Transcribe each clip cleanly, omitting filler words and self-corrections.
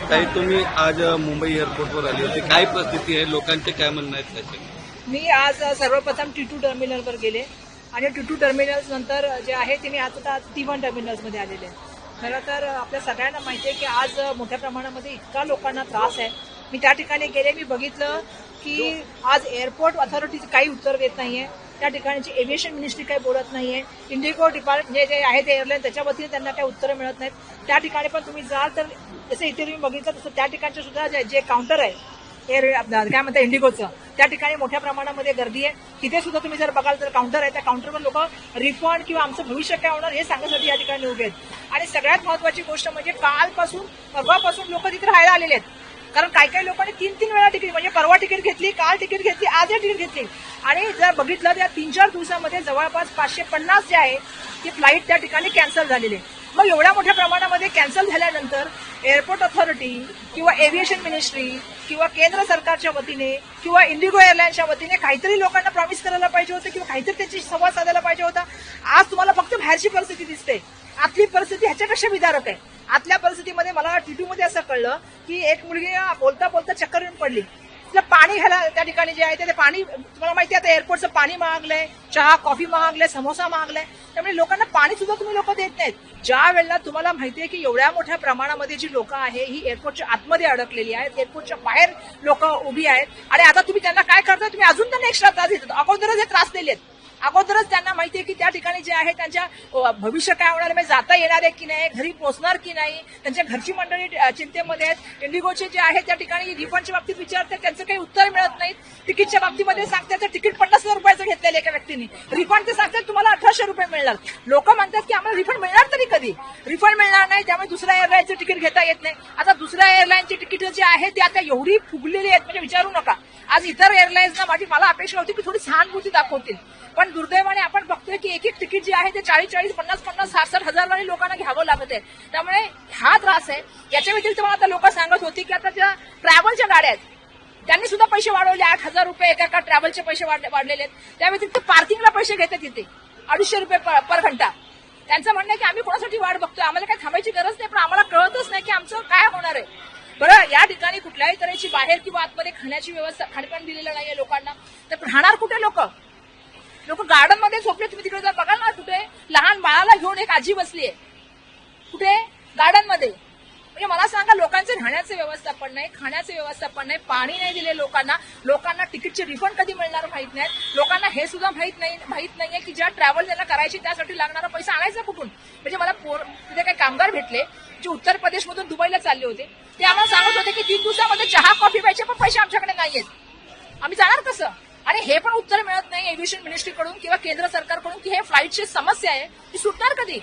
ताई, तुम्ही आज मुंबई एअरपोर्टवर आली होती, काय परिस्थिती आहे, लोकांचे काय म्हणणं आहेत त्याचे? मी आज सर्वप्रथम T2 टर्मिनलवर गेले आणि T2 टर्मिनल्स नंतर जे आहे ते मी आता T1 टर्मिनल्समध्ये आलेले आहे. खरं तर आपल्या सगळ्यांना माहिती आहे की आज मोठ्या प्रमाणामध्ये इतका लोकांना त्रास आहे. मी त्या ठिकाणी गेले, मी बघितलं की आज एअरपोर्ट अथॉरिटी काही उत्तर देत नाहीये. त्या ठिकाणची एव्हिएशन मिनिस्ट्री काही बोलत नाहीये. इंडिगो डिपार्टमेंट जे आहे ते एअरलाईन त्याच्या वतीने त्यांना काही उत्तरं मिळत नाहीत. त्या ठिकाणी पण तुम्ही जाल तर जसं इथे तुम्ही बघितलं तसं त्या ठिकाणचे सुद्धा जे काउंटर आहे काय म्हणतात इंडिगोचं, त्या ठिकाणी मोठ्या प्रमाणामध्ये गर्दी आहे. तिथे सुद्धा तुम्ही जर बघाल तर काउंटर आहे, त्या काउंटरवर लोक रिफंड किंवा आमचं भविष्य काय होणार हे सांगण्यासाठी या ठिकाणी उभे आहेत. आणि सगळ्यात महत्वाची गोष्ट म्हणजे कालपासून परवापासून लोक तिथे राहायला आलेले आहेत. कारण काही काही लोकांनी 3-3 वेळा तिकीट, म्हणजे परवा तिकीट घेतली, काल तिकीट घेतली, आज तिकीट घेतली. आणि जर बघितलं तर या 3-4 दिवसामध्ये जवळपास 550 जे आहे ती फ्लाईट त्या ठिकाणी कॅन्सल झालेली आहे. मग एवढ्या मोठ्या प्रमाणामध्ये कॅन्सल झाल्यानंतर एअरपोर्ट अथॉरिटी किंवा एव्हिएशन मिनिस्ट्री किंवा केंद्र सरकारच्या वतीने किंवा इंडिगो एअरलाईन्सच्या वतीने काहीतरी लोकांना प्रॉमिस करायला पाहिजे होतं किंवा काहीतरी त्याची संवाद साधायला पाहिजे होता. आज तुम्हाला फक्त बाहेरची परिस्थिती दिसते, आतली परिस्थिती ह्याच्यापेक्षा विदारक आहे. आतल्या परिस्थितीमध्ये मला T2 मध्ये असं कळलं की एक मुलगी बोलता बोलता चक्कर येऊन पडली. तिला पाणी घ्यायला त्या ठिकाणी जे आहे ते पाणी, तुम्हाला माहिती आहे आता एअरपोर्टचं पाणी मागलंय, चहा कॉफी मागलंय, समोसा मागलाय, त्यामुळे लोकांना पाणी सुद्धा तुम्ही लोक देत नाहीत. ज्या वेळेला तुम्हाला माहिती आहे की एवढ्या मोठ्या प्रमाणामध्ये जी लोक आहे ही एअरपोर्टच्या आतमध्ये अडकलेली आहेत, एअरपोर्टच्या बाहेर लोक उभी आहेत. आणि आता तुम्ही त्यांना काय करता, तुम्ही अजून त्यांना एक्स्ट्रा त्रास देतात. अगोदरच हे त्रास दिलेत, अगोदरच त्यांना माहिती आहे की त्या ठिकाणी जे आहे त्यांच्या भविष्य काय होणार, म्हणजे जाता येणार आहे की नाही, घरी पोहोचणार की नाही, त्यांच्या घरची मंडळी चिंतेमध्ये आहेत. इंडिगोचे जे आहे त्या ठिकाणी रिफंडच्या बाबतीत विचारतात, त्यांचं काही उत्तर मिळत नाही. तिकीटच्या बाबतीमध्ये सांगतात तर तिकीट 50,000 रुपयाचं घेतलेलं एका व्यक्तीने, रिफंड ते सांगतात तुम्हाला 1800 रुपये मिळणार. लोक म्हणतात की आम्हाला रिफंड मिळणार तरी कधी, रिफंड मिळणार नाही, त्यामुळे दुसऱ्या एअरलाईनचं तिकीट घेता येत नाही. आता दुसऱ्या एअरलाईनची तिकीट जी आहे ती आता एवढी फुगलेली आहेत म्हणजे विचारू नका. आज इतर एअरलाईन्सना मला अपेक्षा होती की थोडी सहानुभूती दाखवतील, पण दुर्दैवाने आपण बघतोय की एक एक तिकीट जे आहे ते 40-40, 50-50, 60-60 हजार वाली लोकांना घ्यावं लागत आहे. त्यामुळे हा त्रास आहे. याच्या व्यतिरिक्त मला आता लोक सांगत होती की आता त्या ट्रॅव्हलच्या गाड्या आहेत त्यांनी सुद्धा पैसे वाढवले, 8,000 रुपये एका ट्रॅव्हलचे पैसे वाढलेले आहेत. त्या व्यतिरिक्त पार्किंगला पैसे घेतात तिथे 250 रुपये पर घंटा. त्यांचं म्हणणं आहे की आम्ही कोणासाठी वाट बघतोय, आम्हाला काही थांबायची गरज नाही, पण आम्हाला कळतच नाही की आमचं काय होणार आहे. बरं, या ठिकाणी कुठल्याही तऱ्हेची बाहेर किंवा आतमध्ये खाण्याची व्यवस्था, खाणेपाणी दिलेलं नाहीये लोकांना, तर राहणार कुठे लोक गार्डन मध्ये झोपले. तुम्ही तिकडे जर बघाल ना, कुठे लहान बाळाला घेऊन एक आजी बसलीये, कुठे गार्डन मध्ये. म्हणजे मला सांगा, लोकांचं राहण्याचं व्यवस्थापन नाही, खाण्याचं व्यवस्थापन नाही, पाणी नाही दिले लोकांना तिकीटचे रिफंड कधी मिळणार माहित नाही. लोकांना हे सुद्धा माहित नाहीये की ज्या ट्रॅव्हल त्यांना करायची त्यासाठी लागणारा पैसा आणायचा कुठून. म्हणजे मला तिथे काही कामगार भेटले जे उत्तर प्रदेशमधून दुबईला चालले होते, ते आम्हाला सांगत होते की 3 दिवसामध्ये चहा कॉफी प्यायचे पण पैसे आमच्याकडे नाहीयेत, आम्ही जाणार कसं. आणि हे पण उत्तर मिळत नाही एव्हिएशन मिनिस्ट्रीकडून किंवा केंद्र सरकारकडून की हे फ्लाईटची समस्या आहे ती सुटणार कधी.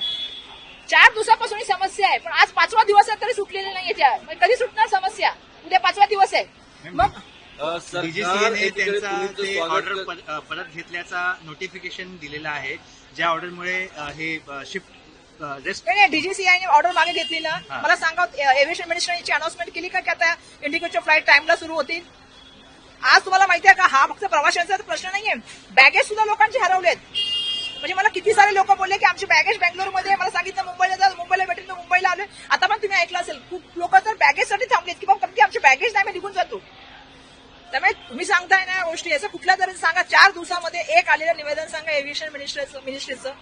4 दिवसापासून ही समस्या आहे, पण आज 5वा दिवस आहे तरी सुटलेली नाहीये. कधी सुटणार समस्या, उद्या 5वा दिवस आहे. मग डीजीसीएने त्यांचा ऑर्डर परत घेतल्याचा नोटिफिकेशन दिलेलं आहे, ज्या ऑर्डरमुळे हे शिफ्ट डीजीसीआयने ऑर्डर मागे घेतली ना. मला सांगा, एव्हिएशन मिनिस्ट्रीची अनाउन्समेंट केली का की आता इंडिगोच्या फ्लाईट टाइमला सुरू होतील. आज तुम्हाला माहिती आहे का, हा फक्त प्रवाशांचा प्रश्न नाहीये, बॅगेज सुद्धा लोकांचे हरवलेत. म्हणजे मला किती सारे लोक बोलले की आमची बॅगेज बँगलोरमध्ये, मला सांगितलं मुंबईला जा, मुंबईला भेटेल, तर मुंबईला आलोय. आता पण तुम्ही ऐकलं असेल, खूप लोक तर बॅगेजसाठी थांबलेत की बाबा आमची बॅगेज नाही, आम्ही निघून जातो. त्यामुळे तुम्ही सांगताय ना गोष्टी, याचं कुठल्या तरी सांगा. 4 दिवसामध्ये एक आलेलं निवेदन सांगा एव्हिएशन मिनिस्ट्रीचं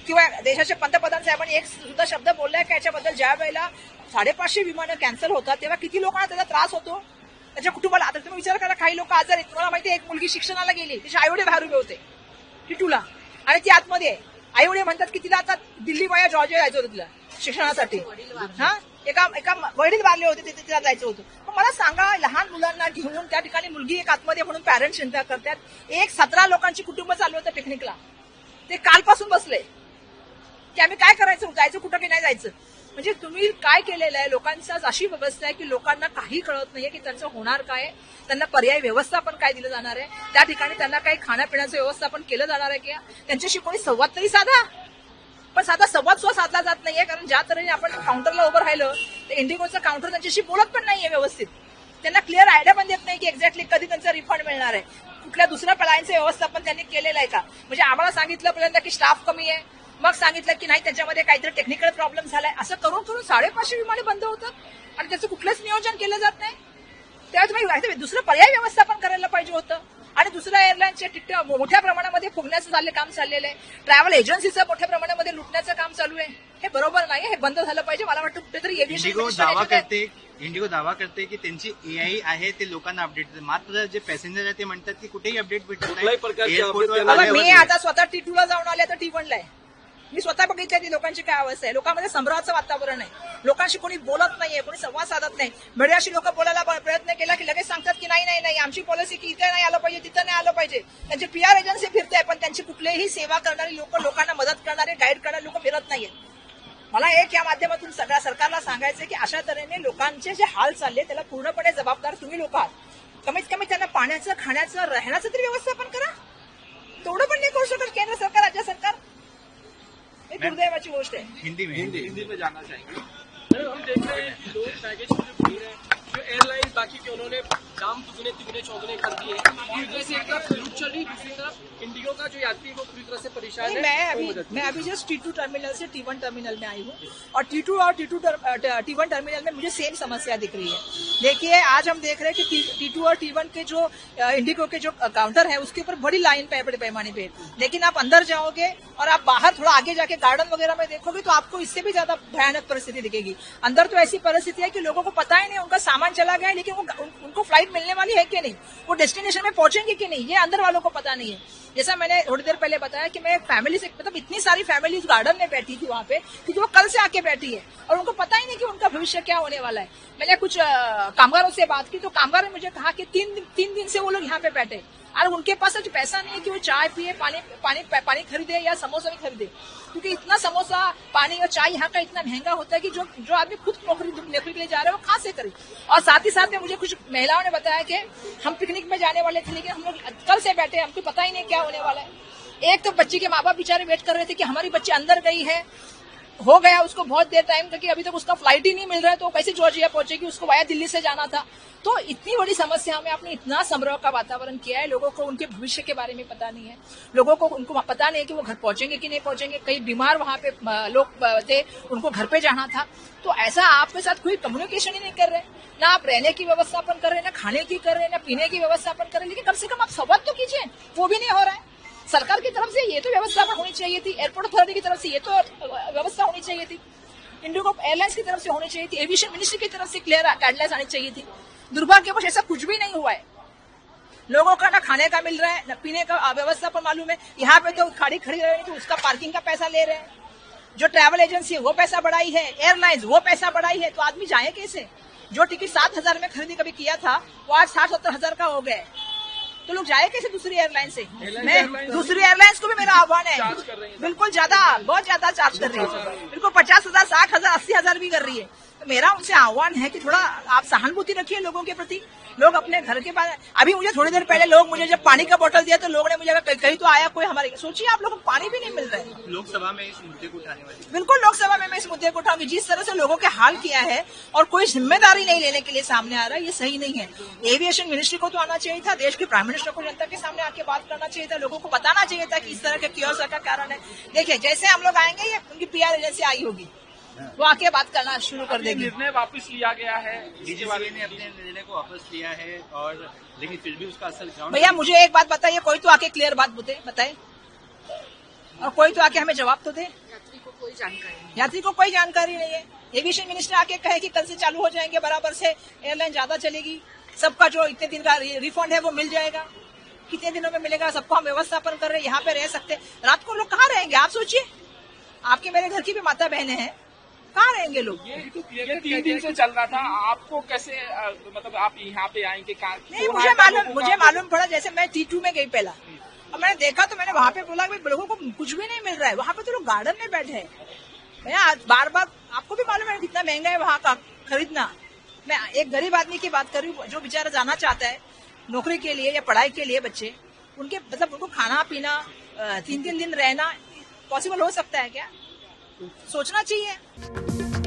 किंवा देशाच्या पंतप्रधान साहेबांनी एक सुद्धा शब्द बोललाय की याच्याबद्दल. ज्या वेळेला 550 विमानं कॅन्सल होतात तेव्हा किती लोकांना त्याचा त्रास होतो, त्याच्या कुटुंबाला. आता तुम्ही विचार करा, काही लोक आजारी, तुम्हाला माहिती आहे एक मुलगी शिक्षणाला गेली, तिचे आईवडील बाहेर उभे होते T2ला आणि ती आतमध्ये. आईवडील म्हणतात की तिला आता दिल्ली वाया जॉर्जिया जायचं होतं तिला शिक्षणासाठी. हा, एका वडील वारले होते, तिथे तिला जायचं होतं. पण मला सांगा, लहान मुलांना घेऊन त्या ठिकाणी मुलगी एक आतमध्ये म्हणून पॅरेंट्स चिंता करतात. 17 लोकांची कुटुंब चालू होतं पिकनिकला, ते कालपासून बसले की आम्ही काय करायचं, जायचं कुठं की नाही जायचं. म्हणजे तुम्ही काय केलेलं आहे, लोकांची आज अशी व्यवस्था आहे की लोकांना काही कळत नाहीये की त्यांचं होणार काय, त्यांना पर्यायी व्यवस्थापन काय दिलं जाणार आहे, त्या ठिकाणी त्यांना काही खाण्यापिण्याचं व्यवस्थापन केलं जाणार आहे की त्यांच्याशी कोणी संवाद तरी साधा. पण साधा संवाद सुद्धा साधला जात नाहीये, कारण ज्या तऱ्हेने आपण काउंटरला उभं राहिलं ते इंडिगोचं काउंटर त्यांच्याशी बोलत पण नाहीये व्यवस्थित. त्यांना क्लिअर आयडिया पण देत नाही की एक्झॅक्टली कधी त्यांचा रिफंड मिळणार आहे, कुठल्या दुसऱ्या प्लॅनचं व्यवस्थापन त्यांनी केलेलं आहे का. म्हणजे आम्हाला सांगितलं पहिल्यांदा की स्टाफ कमी आहे, मग सांगितलं की नाही त्याच्यामध्ये काहीतरी टेक्निकल प्रॉब्लेम झालाय. असं करून करून 550 विमाने बंद होतात आणि त्याचं कुठलंच नियोजन केलं जात नाही. त्यावेळेस दुसरं पर्याय व्यवस्थापन करायला पाहिजे होतं. आणि दुसऱ्या एअरलाईनचे तिकीट मोठ्या प्रमाणामध्ये फुगण्याचं काम चाललेलं आहे. ट्रॅव्हल एजन्सीचं मोठ्या प्रमाणामध्ये लुटण्याचं काम चालू आहे. हे बरोबर नाही, हे बंद झालं पाहिजे. मला वाटतं कुठेतरी इंडिगो दावा करते की त्यांची AI आहे ते लोकांना अपडेट देते. मात्र जे पॅसेंजर आहे ते म्हणतात की कुठेही अपडेट भेटत कुठल्याही प्रकारची एअरपोर्टवर update त्यांना मी आता स्वतः T2 ला जाऊन आले तर T1 ला आहे. मी स्वतः बघितले ती लोकांची काय अवस्था आहे. लोकांमध्ये संभ्रमाचं वातावरण आहे. लोकांशी कोणी बोलत नाहीये, कोणी संवाद साधत नाही. मीडियाशी लोक बोलायला प्रयत्न केला की लगेच सांगतात की नाही आमची पॉलिसी की इथे नाही आलं पाहिजे, तिथं नाही आलं पाहिजे. त्यांची PR एजन्सी फिरते, पण त्यांची कुठलीही सेवा करणारी लोक, लोकांना मदत करणारे, गाईड करणारे लोक फिरत नाहीयेत. मला एक या माध्यमातून सगळ्या सरकारला सांगायचं की अशा तऱ्हेने लोकांचे जे हाल चालले त्याला पूर्णपणे जबाबदार तुम्ही लोक आहात. कमीत कमी त्यांना पाण्याचं, खाण्याचं, राहण्याचं तरी व्यवस्थापन करा. तेवढं पण नाही करू शकत केंद्र सरकार, राज्य सरकार. ये दुर्दैवाची गोष्ट है. हिंदी में जाना चाहेंगे. हम देख रहे हैं कि लोग बैगेज की जो भीड़ है, जो एयरलाइंस बाकी के उन्होंने दाम दुगने तिगने चौगुने कर दिए. एक तरह से एक तरफ लूट चल रही, दूसरी तरफ इंडिगो का जो यात्री वो पूरी तरह से परेशान है. मैं अभी जस्ट T2 टर्मिनल से T1 टर्मिनल में आई हूँ और T2 और T1 टर्मिनल में मुझे सेम समस्या दिख रही है. देखिए आज हम देख रहे हैं कि T2 और T1 के जो इंडिगो के जो काउंटर है उसके ऊपर बड़ी लाइन पे बड़े पैमाने पे. लेकिन आप अंदर जाओगे और आप बाहर थोड़ा आगे जाके गार्डन वगैरह में देखोगे तो आपको इससे भी ज्यादा भयानक परिस्थिति दिखेगी. अंदर तो ऐसी परिस्थिति है कि लोगों को पता ही नहीं उनका सामान चला गया है, लेकिन उनको फ्लाइट मिलने वाली है कि नहीं, वो डेस्टिनेशन में पहुंचेंगे कि नहीं, ये अंदर वालों को पता नहीं है. जैसा मैंने थोड़ी देर पहले बताया कि मैं फैमिली से, मतलब इतनी सारी फैमिली गार्डन में बैठी थी वहां पे कि वो कल से आके बैठी है और उनको पता ही नहीं कि उनका भविष्य क्या होने वाला है. मैंने कुछ कामगारों से बात की तो कामगारों ने मुझे कहा कि तीन दिन से वो लोग यहाँ पे बैठे और उनके पास आज पैसा नहीं है कि वो चाय पिए, पानी खरीदे या समोसा भी खरीदे, क्योंकि इतना समोसा, पानी और चाय यहाँ का इतना महंगा होता है कि जो आदमी खुद नौकरी के लिए जा रहे हैं वो कहाँ से करे. और साथ ही साथ में मुझे कुछ महिलाओं ने बताया कि हम पिकनिक में जाने वाले थे लेकिन हम लोग कल से बैठे, हमको पता ही नहीं क्या होने वाला है. एक तो बच्ची के माँ बाप बेचारे वेट कर रहे थे कि हमारी बच्ची अंदर गई है, हो गया उसको बहुत देर टाइम तक, अभी तक उसका फ्लाइट ही नहीं मिल रहा है, तो कैसे जॉर्जिया पहुंचेगी, उसको वाया दिल्ली से जाना था. तो इतनी बड़ी समस्या में आपने इतना संभ्रम का वातावरण किया है. लोगों को उनके भविष्य के बारे में पता नहीं है. लोगों को उनको पता नहीं है कि वो घर पहुंचेंगे कि नहीं पहुंचेंगे. कई बीमार वहां पे लोग थे, उनको घर पे जाना था. तो ऐसा आपके साथ कोई कम्युनिकेशन ही नहीं कर रहे, ना आप रहने की व्यवस्थापन कर रहे हैं, ना खाने की कर रहे हैं, ना पीने की व्यवस्थापन कर रहे हैं. लेकिन कम से कम आप संवाद तो कीजिए, वो भी नहीं हो रहा है. सरकार की तरफ से ये तो व्यवस्थापन होनी चाहिए थी, एयरपोर्ट अथॉरिटी की तरफ से ये तो व्यवस्था होनी चाहिए थी, इंडिगो एयरलाइंस की तरफ से होनी चाहिए थी, एविएशन मिनिस्ट्री की तरफ से क्लियर गाइडलाइंस आनी चाहिए थी. दुर्भाग्यवश ऐसा कुछ भी नहीं हुआ है. लोगों का ना खाने का मिल रहा है, ना पीने का व्यवस्थापन मालूम है. यहाँ पे तो गाड़ी खड़ी रही तो उसका पार्किंग का पैसा ले रहे हैं. जो ट्रैवल एजेंसी है वो पैसा बढ़ाई है, एयरलाइंस वो पैसा बढ़ाई है. तो आदमी जाए कैसे? जो टिकट 7,000 में खरीदी कभी किया था वो आज 60-70 हजार का हो गया. तो लोग जाए कैसे दूसरी एयरलाइन से? मैं दूसरी एयरलाइंस को भी मेरा आह्वान है, बिल्कुल बहुत ज्यादा चार्ज कर रही है, बिल्कुल 50,000, 60,000, 80,000 भी कर रही है. तो मेरा उनसे आह्वान है कि थोड़ा आप सहानुभूति रखिए लोगों के प्रति. लोग अपने घर के पास, अभी मुझे थोड़ी देर पहले लोग मुझे जब पानी का बोतल दिया तो लोगों ने मुझे कहा कहीं तो आया कोई हमारे. सोचिए आप लोगों को पानी भी नहीं मिल रहा है. लोकसभा में इस मुद्दे को उठाने वाली, बिल्कुल लोकसभा में मैं इस मुद्दे को उठाऊंगी. जिस तरह से लोगों के हाल किया है और कोई जिम्मेदारी नहीं लेने के लिए सामने आ रहा है, ये सही नहीं है. एविएशन मिनिस्ट्री को तो आना चाहिए था, देश के प्राइम मिनिस्टर को जनता के सामने आके बात करना चाहिए था, लोगों को बताना चाहिए था कि इस तरह के कियोस्क का कारण है. देखिए जैसे हम लोग आएंगे, ये उनकी PR एजेंसी आई होगी, वो आके बात करना शुरू कर देगी. निर्णय वापस लिया गया है, DGCA ने अपने निर्णय को वापस लिया है, और लेकिन फिर भी उसका असर ग्राउंड. भैया मुझे एक बात बताइए, कोई तो आके क्लियर बात बताए और कोई तो आके हमें जवाब तो दे. यात्री को कोई जानकारी नहीं है. एविएशन मिनिस्टर आके कहे कि कल से चालू हो जाएंगे बराबर से, एयरलाइन ज्यादा चलेगी, सबका जो इतने दिन का रिफंड है वो मिल जाएगा. कितने दिनों में मिलेगा? सबको हम व्यवस्थापन कर रहे हैं, यहाँ पे रह सकते. रात को लोग कहाँ रहेंगे आप सोचिए. आपके मेरे घर की भी माता बहनें हैं, कहाँ रहेंगे लोग? ये 3 दिन से चल रहा था, आपको कैसे मतलब आप यहाँ पे आएंगे? नहीं, मुझे मालूम पड़ा. जैसे मैं T2 में गई पहला, और मैंने देखा तो मैंने वहां पे बोला कि लोगों को कुछ भी नहीं मिल रहा है. वहां पे तो लोग गार्डन में बैठे हैं. भैया बार आपको भी मालूम है कितना महंगा है वहां का खरीदना. मैं एक गरीब आदमी की बात कर रही हूँ, जो बेचारा जाना चाहता है नौकरी के लिए या पढ़ाई के लिए. बच्चे उनके मतलब उनको खाना पीना, 3-3 दिन रहना पॉसिबल हो सकता है क्या? सोचना चाहिए.